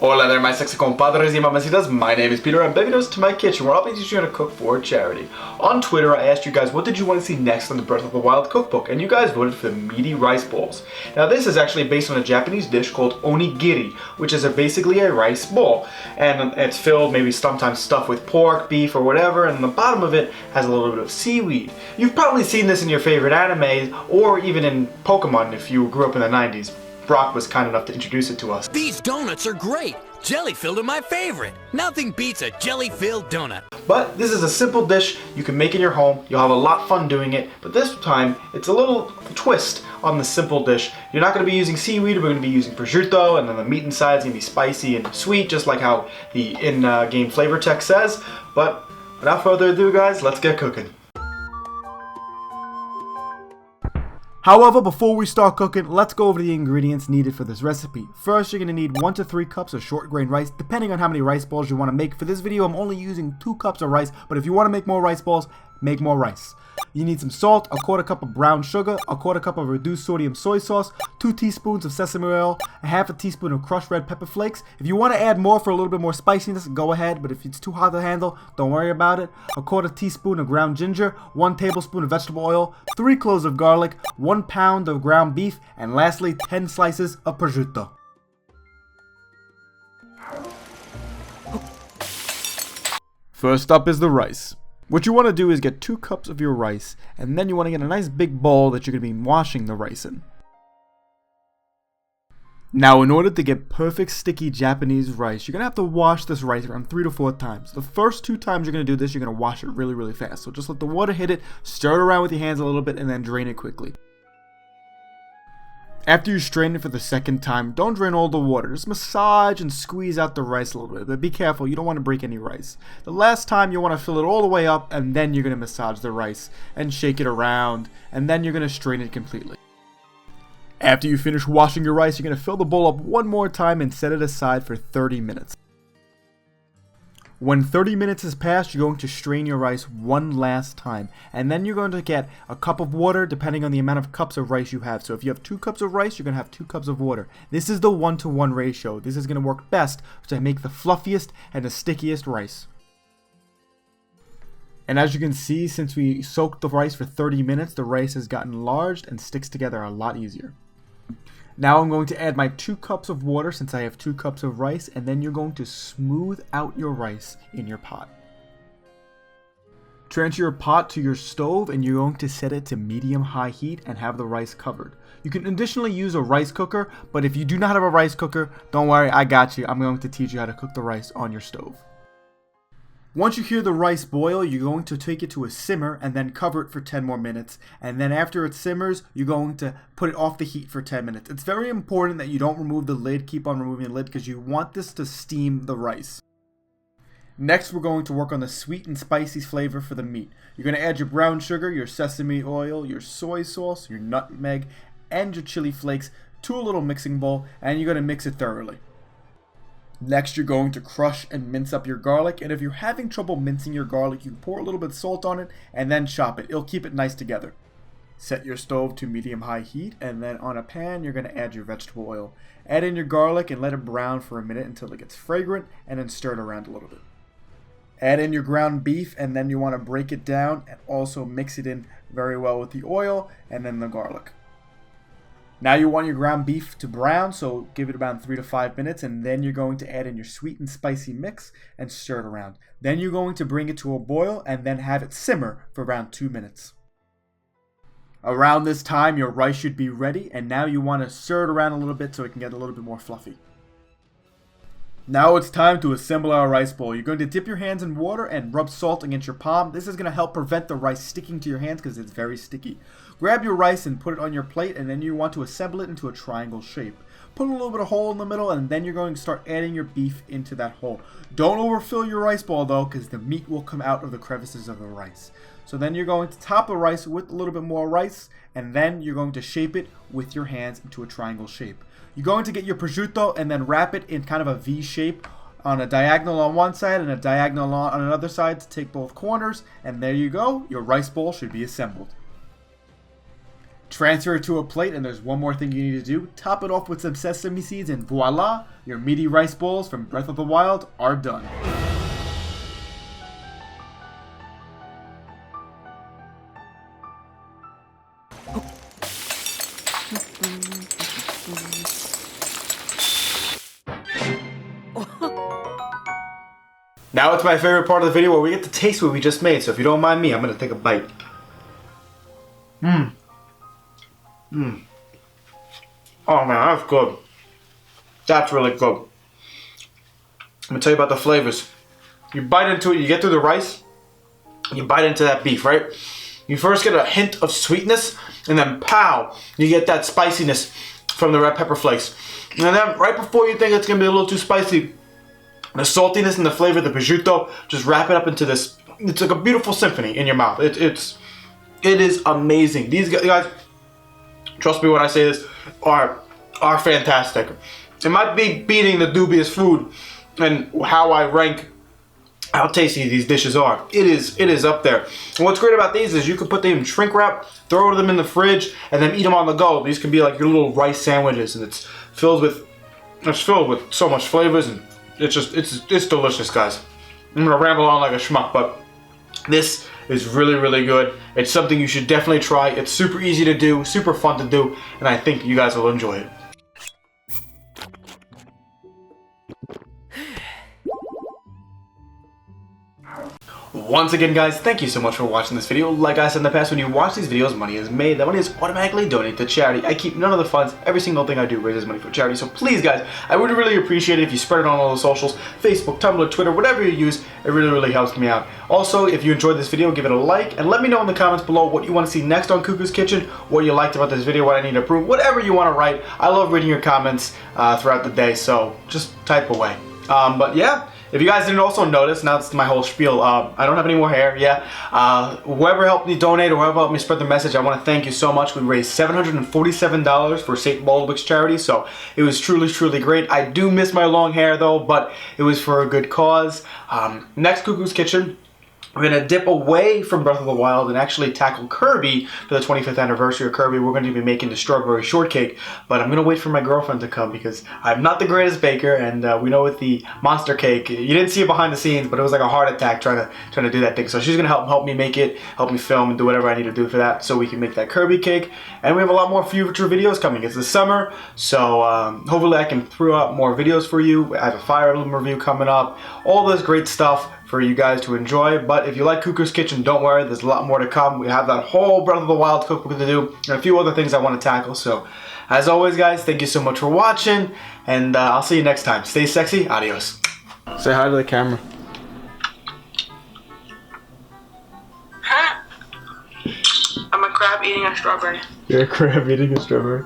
Hola there, my sexy compadres y mamacitas. My name is Peter and bienvenidos to my kitchen where I'll be teaching you how to cook for charity. On Twitter, I asked you guys what did you want to see next on the Breath of the Wild cookbook, and you guys voted for the Meaty Rice Balls. Now this is actually based on a Japanese dish called onigiri, which is basically a rice ball. And it's filled, maybe sometimes stuffed with pork, beef, or whatever, and the bottom of it has a little bit of seaweed. You've probably seen this in your favorite anime, or even in Pokemon if you grew up in the 90s. Brock was kind enough to introduce it to us. These donuts are great! Jelly-filled are my favorite! Nothing beats a jelly-filled donut. But this is a simple dish you can make in your home. You'll have a lot of fun doing it, but this time it's a little twist on the simple dish. You're not going to be using seaweed, we're going to be using prosciutto, and then the meat inside is going to be spicy and sweet, just like how the in-game flavor text says. But without further ado guys, let's get cooking. However, before we start cooking, let's go over the ingredients needed for this recipe. First, you're going to need 1 to 3 cups of short grain rice, depending on how many rice balls you want to make. For this video, I'm only using 2 cups of rice, but if you want to make more rice balls, make more rice. You need some salt, a 1/4 cup of brown sugar, a 1/4 cup of reduced sodium soy sauce, 2 teaspoons of sesame oil, a 1/2 teaspoon of crushed red pepper flakes. If you want to add more for a little bit more spiciness, go ahead, but if it's too hard to handle, don't worry about it. A 1/4 teaspoon of ground ginger, 1 tablespoon of vegetable oil, 3 cloves of garlic, 1 pound of ground beef, and lastly 10 slices of prosciutto. First up is the rice. What you want to do is get 2 cups of your rice, and then you want to get a nice big bowl that you're going to be washing the rice in. Now, in order to get perfect sticky Japanese rice, you're going to have to wash this rice around 3 to 4 times. The first 2 times you're going to do this, you're going to wash it really fast. So just let the water hit it, stir it around with your hands a little bit, and then drain it quickly. After you strain it for the second time, don't drain all the water. Just massage and squeeze out the rice a little bit. But be careful, you don't want to break any rice. The last time you want to fill it all the way up, and then you're going to massage the rice and shake it around, and then you're going to strain it completely. After you finish washing your rice, you're going to fill the bowl up one more time and set it aside for 30 minutes. When 30 minutes has passed, you're going to strain your rice one last time. And then you're going to get a cup of water depending on the amount of cups of rice you have. So if you have 2 cups of rice, you're going to have 2 cups of water. This is the 1-to-1 ratio. This is going to work best to make the fluffiest and the stickiest rice. And as you can see, since we soaked the rice for 30 minutes, the rice has gotten enlarged and sticks together a lot easier. Now I'm going to add my 2 cups of water since I have 2 cups of rice, and then you're going to smooth out your rice in your pot. Transfer your pot to your stove and you're going to set it to medium-high heat and have the rice covered. You can additionally use a rice cooker, but if you do not have a rice cooker, don't worry, I got you. I'm going to teach you how to cook the rice on your stove. Once you hear the rice boil, you're going to take it to a simmer and then cover it for 10 more minutes. And then after it simmers, you're going to put it off the heat for 10 minutes. It's very important that you don't remove the lid. Keep on removing the lid because you want this to steam the rice. Next, we're going to work on the sweet and spicy flavor for the meat. You're going to add your brown sugar, your sesame oil, your soy sauce, your nutmeg, and your chili flakes to a little mixing bowl, and you're going to mix it thoroughly. Next, you're going to crush and mince up your garlic, and if you're having trouble mincing your garlic, you can pour a little bit of salt on it and then chop it. It'll keep it nice together. Set your stove to medium-high heat, and then on a pan, you're going to add your vegetable oil. Add in your garlic and let it brown for a minute until it gets fragrant, and then stir it around a little bit. Add in your ground beef, and then you want to break it down and also mix it in very well with the oil and then the garlic. Now you want your ground beef to brown, so give it about 3 to 5 minutes, and then you're going to add in your sweet and spicy mix and stir it around. Then you're going to bring it to a boil and then have it simmer for around 2 minutes. Around this time, your rice should be ready, and now you want to stir it around a little bit so it can get a little bit more fluffy. Now it's time to assemble our rice bowl. You're going to dip your hands in water and rub salt against your palm. This is going to help prevent the rice sticking to your hands because it's very sticky. Grab your rice and put it on your plate, and then you want to assemble it into a triangle shape. Put a little bit of hole in the middle, and then you're going to start adding your beef into that hole. Don't overfill your rice ball though, because the meat will come out of the crevices of the rice. So then you're going to top the rice with a little bit more rice, and then you're going to shape it with your hands into a triangle shape. You're going to get your prosciutto and then wrap it in kind of a V shape on a diagonal on one side and a diagonal on another side to take both corners, and there you go, your rice bowl should be assembled. Transfer it to a plate, and there's one more thing you need to do. Top it off with some sesame seeds, and voila, your meaty rice balls from Breath of the Wild are done. Now it's my favorite part of the video where we get to taste what we just made, so if you don't mind me, I'm going to take a bite. Oh man, that's good. That's really good. I'm going to tell you about the flavors. You bite into it, you get through the rice, you bite into that beef, right? You first get a hint of sweetness, and then pow, you get that spiciness from the red pepper flakes. And then right before you think it's going to be a little too spicy, the saltiness and the flavor of the prosciutto just wrap it up into this. It's like a beautiful symphony in your mouth. It is amazing. These guys, trust me when I say this, are fantastic. It might be beating the dubious food and how I rank how tasty these dishes are. It is up there. And what's great about these is you can put them in shrink wrap, throw them in the fridge, and then eat them on the go. These can be like your little rice sandwiches, and it's filled with so much flavors, and it's delicious, guys. I'm gonna ramble on like a schmuck, but this is really, really good. It's something you should definitely try. It's super easy to do, super fun to do, and I think you guys will enjoy it. Once again, guys, thank you so much for watching this video. Like I said in the past, when you watch these videos, money is made. That money is automatically donated to charity. I keep none of the funds. Every single thing I do raises money for charity. So please, guys, I would really appreciate it if you spread it on all the socials, Facebook, Tumblr, Twitter, whatever you use. It really, really helps me out. Also, if you enjoyed this video, give it a like, and let me know in the comments below what you want to see next on Cucco's Kitchen, what you liked about this video, what I need to improve, whatever you want to write. I love reading your comments throughout the day, so just type away. But yeah. If you guys didn't also notice, now it's my whole spiel, I don't have any more hair, whoever helped me donate or whoever helped me spread the message, I want to thank you so much. We raised $747 for St. Baldwick's charity, so it was truly, truly great. I do miss my long hair though, but it was for a good cause. Next Cucco's Kitchen, we're going to dip away from Breath of the Wild and actually tackle Kirby for the 25th anniversary of Kirby. We're going to be making the strawberry shortcake, but I'm going to wait for my girlfriend to come because I'm not the greatest baker, and we know with the monster cake, you didn't see it behind the scenes, but it was like a heart attack trying to do that thing. So she's going to help me make it, help me film, and do whatever I need to do for that so we can make that Kirby cake. And we have a lot more future videos coming. It's the summer, so hopefully I can throw out more videos for you. I have a Fire Emblem review coming up, all this great stuff for you guys to enjoy. But if you like Cucco's Kitchen, don't worry, there's a lot more to come. We have that whole Breath of the Wild cookbook to do and a few other things I want to tackle. So as always, guys, thank you so much for watching, and I'll see you next time. Stay sexy. Adios. Say hi to the camera. I'm a crab eating a strawberry. You're a crab eating a strawberry.